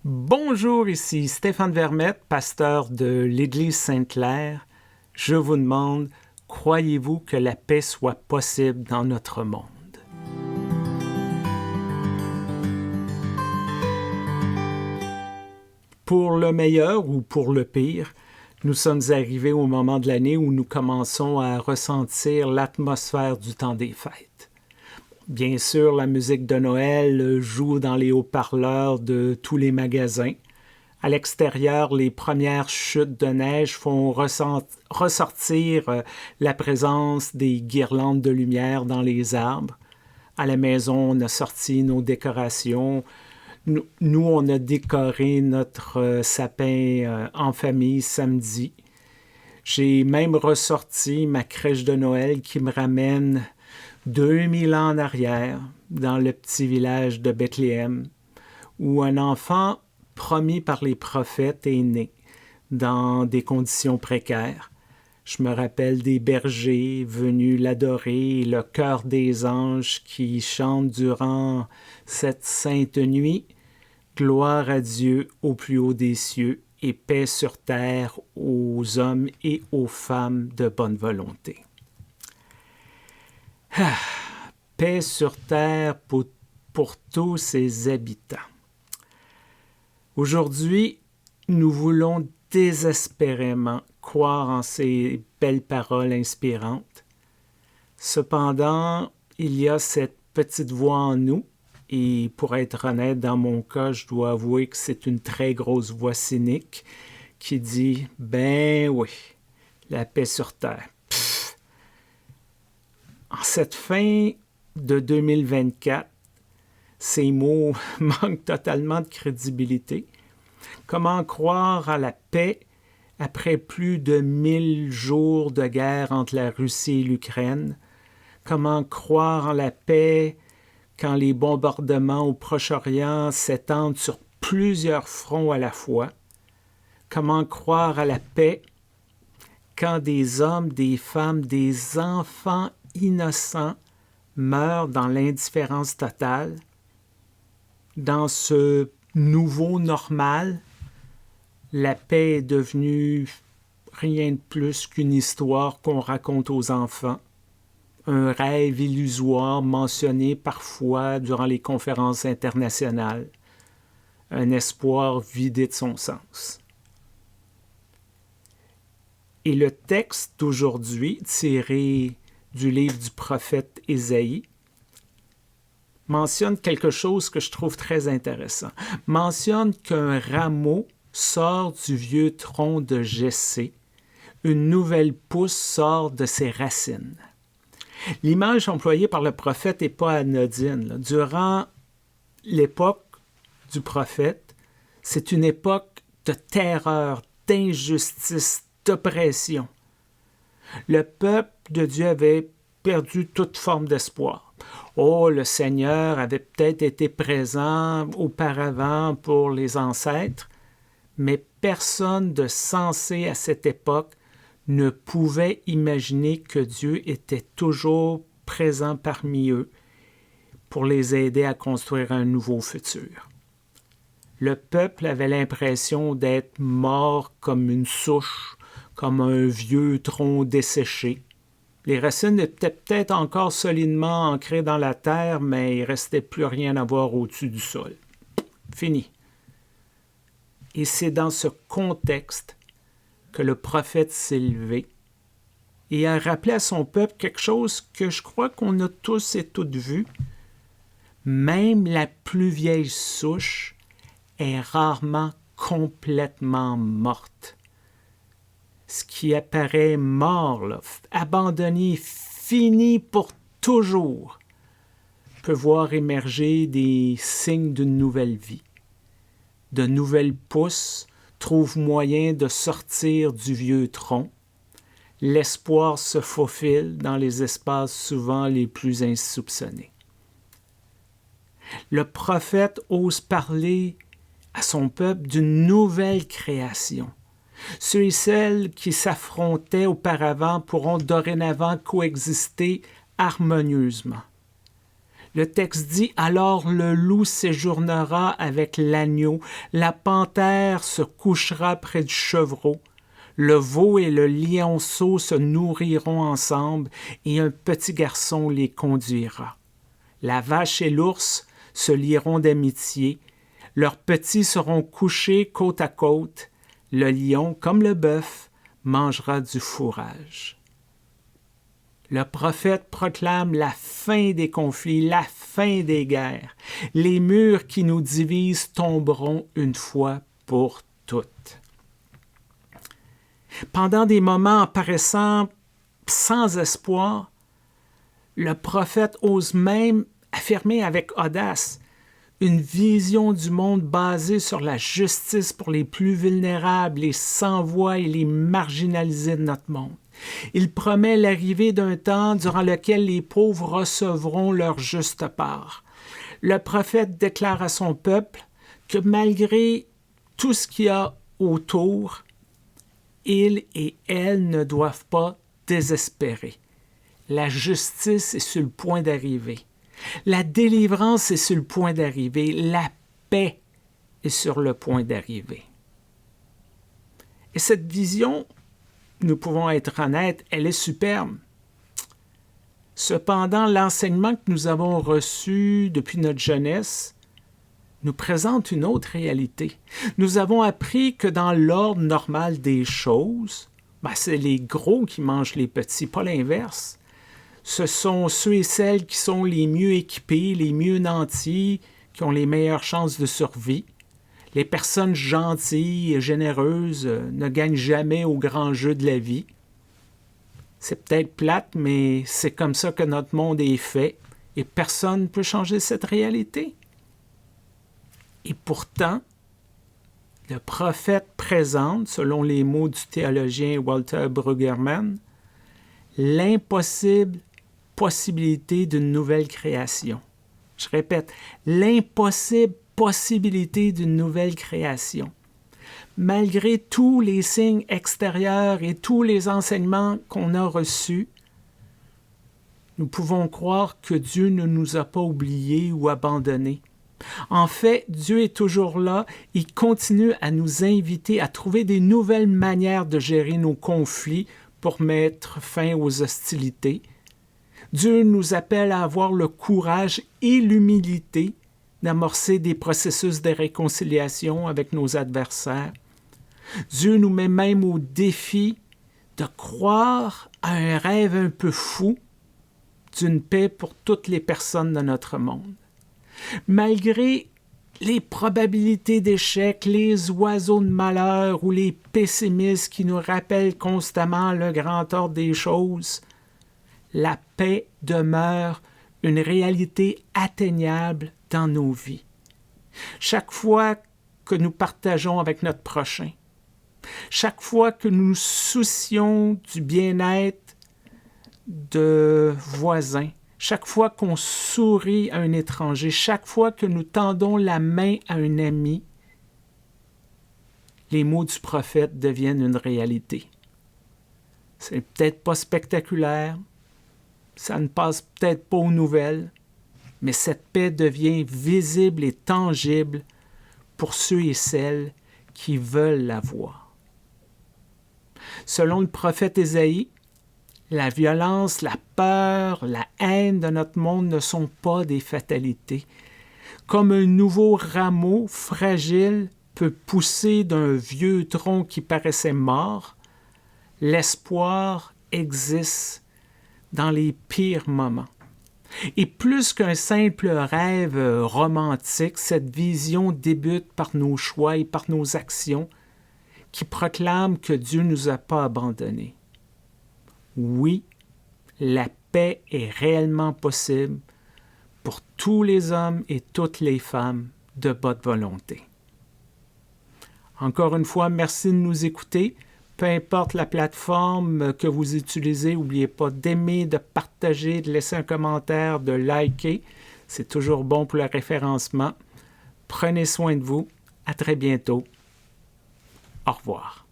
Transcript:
Bonjour, ici Stéphane Vermette, pasteur de l'Église Sainte-Claire. Je vous demande, croyez-vous que la paix soit possible dans notre monde? Pour le meilleur ou pour le pire, nous sommes arrivés au moment de l'année où nous commençons à ressentir l'atmosphère du temps des fêtes. Bien sûr, la musique de Noël joue dans les haut-parleurs de tous les magasins. À l'extérieur, les premières chutes de neige font ressortir la présence des guirlandes de lumière dans les arbres. À la maison, on a sorti nos décorations. Nous, on a décoré notre sapin en famille samedi. J'ai même ressorti ma crèche de Noël qui me ramène 2000 ans en arrière, dans le petit village de Bethléem, où un enfant promis par les prophètes est né, dans des conditions précaires. Je me rappelle des bergers venus l'adorer et le chœur des anges qui chantent durant cette sainte nuit « Gloire à Dieu au plus haut des cieux et paix sur terre aux hommes et aux femmes de bonne volonté. » Paix sur terre pour tous ses habitants. Aujourd'hui, nous voulons désespérément croire en ces belles paroles inspirantes. Cependant, il y a cette petite voix en nous, et pour être honnête, dans mon cas, je dois avouer que c'est une très grosse voix cynique qui dit « Ben oui, la paix sur terre. » En cette fin de 2024, ces mots manquent totalement de crédibilité. Comment croire à la paix après plus de 1000 jours de guerre entre la Russie et l'Ukraine? Comment croire en la paix quand les bombardements au Proche-Orient s'étendent sur plusieurs fronts à la fois? Comment croire à la paix quand des hommes, des femmes, des enfants innocents meurent dans l'indifférence totale? Dans ce nouveau normal, la paix est devenue rien de plus qu'une histoire qu'on raconte aux enfants, un rêve illusoire mentionné parfois durant les conférences internationales, un espoir vidé de son sens. Et le texte d'aujourd'hui, tiré du livre du prophète Ésaïe, mentionne quelque chose que je trouve très intéressant. Mentionne qu'un rameau sort du vieux tronc de Jessé, une nouvelle pousse sort de ses racines. L'image employée par le prophète n'est pas anodine. Durant l'époque du prophète, c'est une époque de terreur, d'injustice, d'oppression. Le peuple de Dieu avait perdu toute forme d'espoir. Oh, le Seigneur avait peut-être été présent auparavant pour les ancêtres, mais personne de sensé à cette époque ne pouvait imaginer que Dieu était toujours présent parmi eux pour les aider à construire un nouveau futur. Le peuple avait l'impression d'être mort comme une souche, comme un vieux tronc desséché. Les racines étaient peut-être encore solidement ancrées dans la terre, mais il ne restait plus rien à voir au-dessus du sol. Fini. Et c'est dans ce contexte que le prophète s'est levé et a rappelé à son peuple quelque chose que je crois qu'on a tous et toutes vu. Même la plus vieille souche est rarement complètement morte. Ce qui apparaît mort, là, abandonné, fini pour toujours, peut voir émerger des signes d'une nouvelle vie. De nouvelles pousses trouvent moyen de sortir du vieux tronc. L'espoir se faufile dans les espaces souvent les plus insoupçonnés. Le prophète ose parler à son peuple d'une nouvelle création. Ceux et celles qui s'affrontaient auparavant pourront dorénavant coexister harmonieusement. Le texte dit « Alors le loup séjournera avec l'agneau, la panthère se couchera près du chevreau, le veau et le lionceau se nourriront ensemble, et un petit garçon les conduira. La vache et l'ours se lieront d'amitié, leurs petits seront couchés côte à côte, le lion, comme le bœuf, mangera du fourrage. » Le prophète proclame la fin des conflits, la fin des guerres. Les murs qui nous divisent tomberont une fois pour toutes. Pendant des moments paraissant sans espoir, le prophète ose même affirmer avec audace une vision du monde basée sur la justice pour les plus vulnérables, les sans-voix et les marginalisés de notre monde. Il promet l'arrivée d'un temps durant lequel les pauvres recevront leur juste part. Le prophète déclare à son peuple que malgré tout ce qu'il y a autour, ils et elles ne doivent pas désespérer. La justice est sur le point d'arriver. La délivrance est sur le point d'arriver. La paix est sur le point d'arriver. Et cette vision, nous pouvons être honnêtes, elle est superbe. Cependant, l'enseignement que nous avons reçu depuis notre jeunesse nous présente une autre réalité. Nous avons appris que dans l'ordre normal des choses, c'est les gros qui mangent les petits, pas l'inverse. Ce sont ceux et celles qui sont les mieux équipés, les mieux nantis, qui ont les meilleures chances de survie. Les personnes gentilles et généreuses ne gagnent jamais au grand jeu de la vie. C'est peut-être plate, mais c'est comme ça que notre monde est fait et personne ne peut changer cette réalité. Et pourtant, le prophète présente, selon les mots du théologien Walter Brueggemann, l'impossible possibilité d'une nouvelle création. Je répète, l'impossible possibilité d'une nouvelle création. Malgré tous les signes extérieurs et tous les enseignements qu'on a reçus, nous pouvons croire que Dieu ne nous a pas oubliés ou abandonnés. En fait, Dieu est toujours là, il continue à nous inviter à trouver des nouvelles manières de gérer nos conflits pour mettre fin aux hostilités. Dieu nous appelle à avoir le courage et l'humilité d'amorcer des processus de réconciliation avec nos adversaires. Dieu nous met même au défi de croire à un rêve un peu fou d'une paix pour toutes les personnes de notre monde. Malgré les probabilités d'échec, les oiseaux de malheur ou les pessimistes qui nous rappellent constamment le grand ordre des choses, la paix demeure une réalité atteignable dans nos vies. Chaque fois que nous partageons avec notre prochain, chaque fois que nous nous soucions du bien-être de voisins, chaque fois qu'on sourit à un étranger, chaque fois que nous tendons la main à un ami, les mots du prophète deviennent une réalité. C'est peut-être pas spectaculaire, ça ne passe peut-être pas aux nouvelles, mais cette paix devient visible et tangible pour ceux et celles qui veulent la voir. Selon le prophète Ésaïe, la violence, la peur, la haine de notre monde ne sont pas des fatalités. Comme un nouveau rameau fragile peut pousser d'un vieux tronc qui paraissait mort, l'espoir existe dans les pires moments. Et plus qu'un simple rêve romantique, cette vision débute par nos choix et par nos actions qui proclament que Dieu ne nous a pas abandonnés. Oui, la paix est réellement possible pour tous les hommes et toutes les femmes de bonne volonté. Encore une fois, merci de nous écouter. Peu importe la plateforme que vous utilisez, n'oubliez pas d'aimer, de partager, de laisser un commentaire, de liker. C'est toujours bon pour le référencement. Prenez soin de vous. À très bientôt. Au revoir.